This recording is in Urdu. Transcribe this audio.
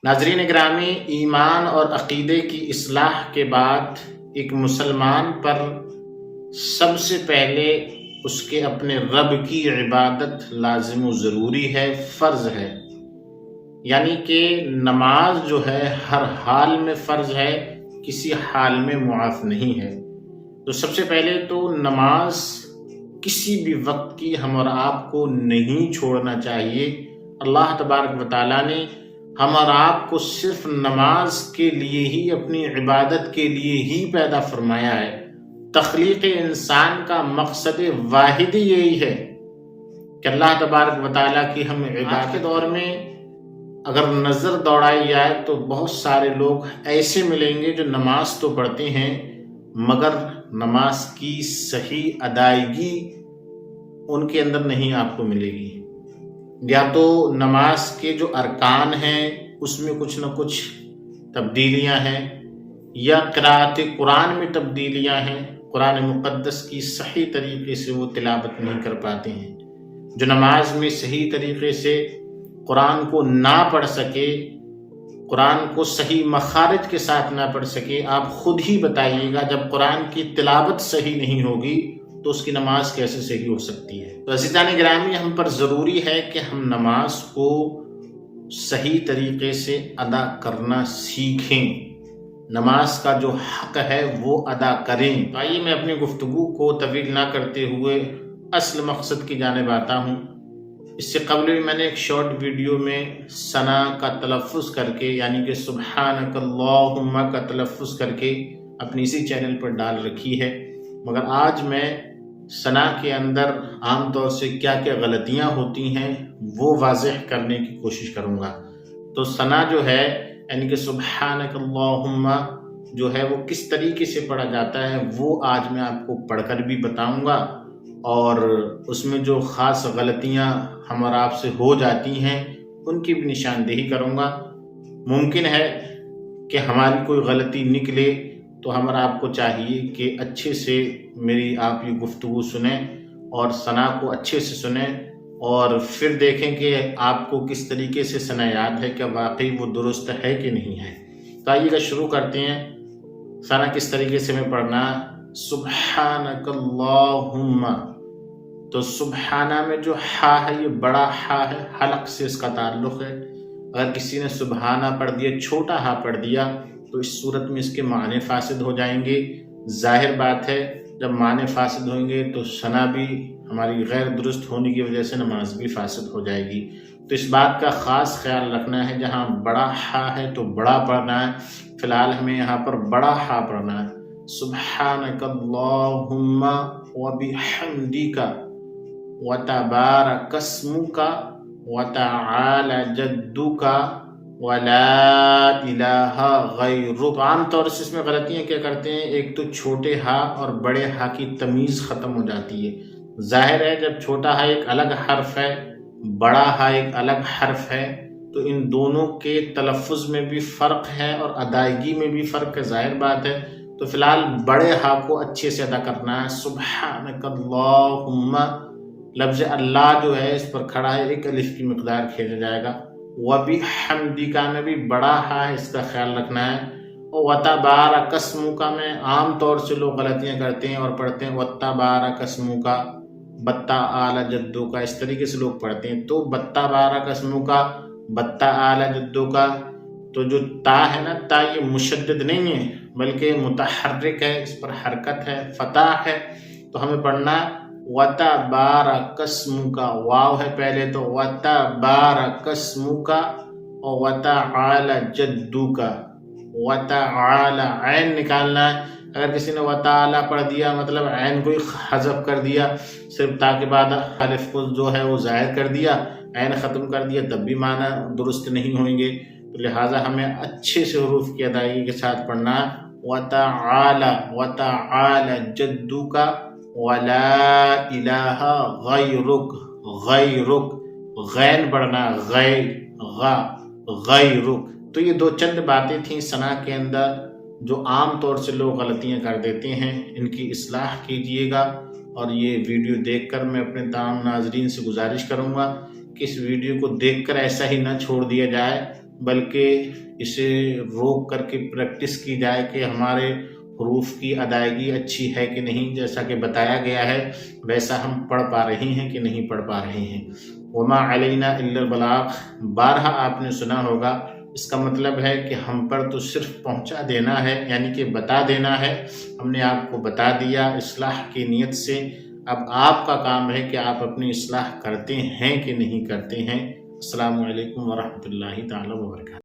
ناظرین گرامی، ایمان اور عقیدے کی اصلاح کے بعد ایک مسلمان پر سب سے پہلے اس کے اپنے رب کی عبادت لازم و ضروری ہے، فرض ہے۔ یعنی کہ نماز جو ہے ہر حال میں فرض ہے، کسی حال میں معاف نہیں ہے۔ تو سب سے پہلے تو نماز کسی بھی وقت کی ہم اور آپ کو نہیں چھوڑنا چاہیے۔ اللہ تبارک و تعالیٰ نے ہم اور آپ کو صرف نماز کے لیے ہی، اپنی عبادت کے لیے ہی پیدا فرمایا ہے۔ تخلیق انسان کا مقصد واحد ہی یہی ہے کہ اللہ تبارک و تعالیٰ کی ہم عبادت کے دور میں اگر نظر دوڑائی جائے تو بہت سارے لوگ ایسے ملیں گے جو نماز تو پڑھتے ہیں مگر نماز کی صحیح ادائیگی ان کے اندر نہیں آپ کو ملے گی۔ یا تو نماز کے جو ارکان ہیں اس میں کچھ نہ کچھ تبدیلیاں ہیں، یا قراءت قرآن میں تبدیلیاں ہیں، قرآن مقدس کی صحیح طریقے سے وہ تلاوت نہیں کر پاتے ہیں۔ جو نماز میں صحیح طریقے سے قرآن کو نہ پڑھ سکے، قرآن کو صحیح مخارج کے ساتھ نہ پڑھ سکے، آپ خود ہی بتائیے گا جب قرآن کی تلاوت صحیح نہیں ہوگی تو اس کی نماز کیسے صحیح ہو سکتی ہے؟ تو عزیزان گرامی، ہم پر ضروری ہے کہ ہم نماز کو صحیح طریقے سے ادا کرنا سیکھیں، نماز کا جو حق ہے وہ ادا کریں۔ آئیے میں اپنی گفتگو کو طویل نہ کرتے ہوئے اصل مقصد کی جانب آتا ہوں۔ اس سے قبل بھی میں نے ایک شارٹ ویڈیو میں ثنا کا تلفظ کر کے، یعنی کہ سبحانک اللہم کا تلفظ کر کے اپنی اسی چینل پر ڈال رکھی ہے، مگر آج میں ثنا کے اندر عام طور سے کیا کیا غلطیاں ہوتی ہیں وہ واضح کرنے کی کوشش کروں گا۔ تو ثنا جو ہے یعنی کہ سبحانک اللہم جو ہے وہ کس طریقے سے پڑھا جاتا ہے وہ آج میں آپ کو پڑھ کر بھی بتاؤں گا، اور اس میں جو خاص غلطیاں ہم اور آپ سے ہو جاتی ہیں ان کی بھی نشاندہی کروں گا۔ ممکن ہے کہ ہماری کوئی غلطی نکلے تو ہم اور آپ کو چاہیے کہ اچھے سے میری آپ یہ گفتگو سنیں اور ثنا کو اچھے سے سنیں، اور پھر دیکھیں کہ آپ کو کس طریقے سے ثنا یاد ہے، کہ واقعی وہ درست ہے کہ نہیں ہے۔ تو آئیے گا شروع کرتے ہیں۔ ثنا کس طریقے سے میں پڑھنا، سبحانک اللہم۔ تو سبحانہ میں جو ہا ہے یہ بڑا ہا ہے، حلق سے اس کا تعلق ہے۔ اگر کسی نے سبحانہ پڑھ دیا، چھوٹا ہا پڑھ دیا، تو اس صورت میں اس کے معنی فاسد ہو جائیں گے۔ ظاہر بات ہے جب معنی فاسد ہوئیں گے تو ثنا بھی ہماری غیر درست ہونے کی وجہ سے نماز بھی فاسد ہو جائے گی۔ تو اس بات کا خاص خیال رکھنا ہے، جہاں بڑا ہا ہے تو بڑا پڑھنا ہے۔ فی الحال ہمیں یہاں پر بڑا ہا پڑھنا ہے، سبحانک اللہم وبحمدک وتبارک اسمک وتعالی جدک ولا الہ غیرک۔ عام طور سے اس میں غلطیاں کیا کرتے ہیں، ایک تو چھوٹے ہا اور بڑے ہا کی تمیز ختم ہو جاتی ہے۔ ظاہر ہے جب چھوٹا ہا ایک الگ حرف ہے، بڑا ہا ایک الگ حرف ہے، تو ان دونوں کے تلفظ میں بھی فرق ہے اور ادائیگی میں بھی فرق ہے، ظاہر بات ہے۔ تو فی الحال بڑے ہا کو اچھے سے ادا کرنا ہے، سبحانک اللہم۔ لفظ اللہ جو ہے اس پر کھڑا ہے، ایک الف کی مقدار کھیلا جائے گا۔ وبحمدک میں بھی بڑا ہا ہے، اس کا خیال رکھنا ہے۔ اور وتبارک اسمک میں عام طور سے لوگ غلطیاں کرتے ہیں اور پڑھتے ہیں وتبارک اسمک، بتا اعلی جدو کا، اس طریقے سے لوگ پڑھتے ہیں۔ تو بتا بارک اسمک، بتا اعلی جدو کا، تو جو تا ہے نا، تا یہ مشدد نہیں ہے بلکہ متحرک ہے، اس پر حرکت ہے، فتح ہے۔ تو ہمیں پڑھنا وتبارک اسمک، واو ہے پہلے، تو وتبارک اسمک اور وتعالی جدک، وتعالی عین نکالنا ہے۔ اگر کسی نے وتعالی پڑھ دیا مطلب عین کو ہی حذف کر دیا، صرف تا کے بعد الف کو جو ہے وہ ظاہر کر دیا، عین ختم کر دیا، تب بھی معنی درست نہیں ہوئیں گے۔ تو لہٰذا ہمیں اچھے سے حروف کی ادائیگی کے ساتھ پڑھنا ہے، وتعالی وتعالی جدک ولا الہ غیرک، غیرک، غین پڑھنا، غیرک۔ تو یہ دو چند باتیں تھیں ثنا کے اندر جو عام طور سے لوگ غلطیاں کر دیتے ہیں، ان کی اصلاح کیجیے گا۔ اور یہ ویڈیو دیکھ کر میں اپنے تمام ناظرین سے گزارش کروں گا کہ اس ویڈیو کو دیکھ کر ایسا ہی نہ چھوڑ دیا جائے، بلکہ اسے روک کر کے پریکٹس کی جائے کہ ہمارے حروف کی ادائیگی اچھی ہے کہ نہیں، جیسا کہ بتایا گیا ہے ویسا ہم پڑھ پا رہے ہیں کہ نہیں پڑھ پا رہے ہیں۔ وما علینا الا البلاغ بارہا آپ نے سنا ہوگا، اس کا مطلب ہے کہ ہم پر تو صرف پہنچا دینا ہے، یعنی کہ بتا دینا ہے۔ ہم نے آپ کو بتا دیا اصلاح کی نیت سے، اب آپ کا کام ہے کہ آپ اپنی اصلاح کرتے ہیں کہ نہیں کرتے ہیں۔ السلام علیکم ورحمۃ اللہ تعالی وبرکاتہ۔